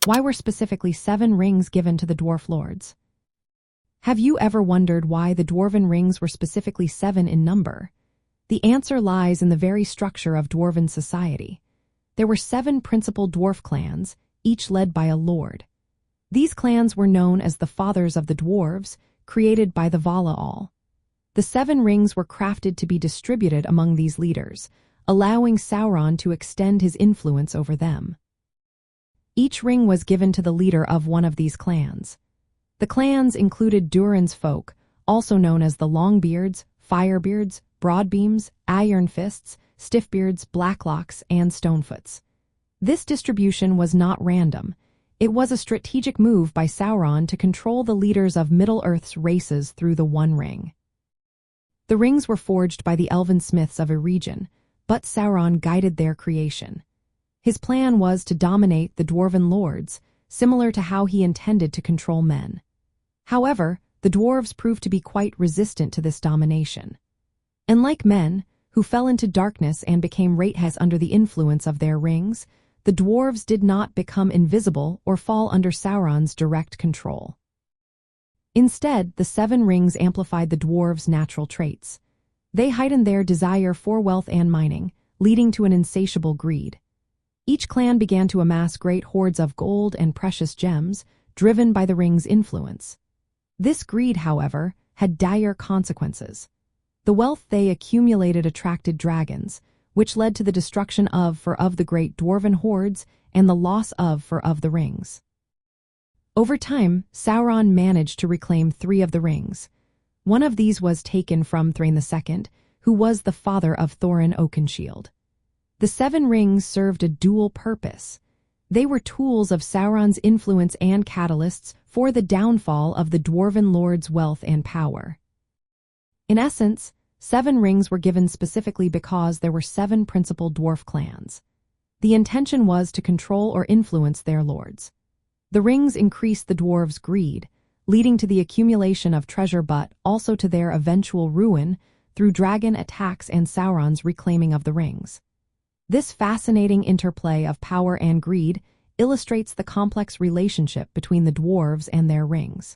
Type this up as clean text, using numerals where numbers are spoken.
Why were specifically 7 rings given to the dwarf lords? Have you ever wondered why the dwarven rings were specifically 7 in number? The answer lies in the very structure of dwarven society. There were 7 principal dwarf clans, each led by a lord. These clans were known as the Fathers of the Dwarves, created by the Valaal. The 7 rings were crafted to be distributed among these leaders, allowing Sauron to extend his influence over them. Each ring was given to the leader of one of these clans. The clans included Durin's folk, also known as the Longbeards, Firebeards, Broadbeams, Iron Fists, Stiffbeards, Blacklocks, and Stonefoots. This distribution was not random. It was a strategic move by Sauron to control the leaders of Middle-earth's races through the One Ring. The rings were forged by the elven smiths of a region, but Sauron guided their creation. His plan was to dominate the dwarven lords, similar to how he intended to control men. However, the dwarves proved to be quite resistant to this domination. Unlike men, who fell into darkness and became rates under the influence of their rings, the dwarves did not become invisible or fall under Sauron's direct control. Instead, the 7 rings amplified the dwarves' natural traits. They heightened their desire for wealth and mining, leading to an insatiable greed. Each clan began to amass great hoards of gold and precious gems, driven by the ring's influence. This greed, however, had dire consequences. The wealth they accumulated attracted dragons, which led to the destruction of the great dwarven hordes and the loss of the rings. Over time, Sauron managed to reclaim 3 of the rings. One of these was taken from Thrain II, who was the father of Thorin Oakenshield. The 7 rings served a dual purpose. They were tools of Sauron's influence and catalysts for the downfall of the dwarven lord's wealth and power. In essence, 7 rings were given specifically because there were 7 principal dwarf clans. The intention was to control or influence their lords. The rings increased the dwarves' greed, leading to the accumulation of treasure but also to their eventual ruin through dragon attacks and Sauron's reclaiming of the rings. This fascinating interplay of power and greed illustrates the complex relationship between the dwarves and their rings.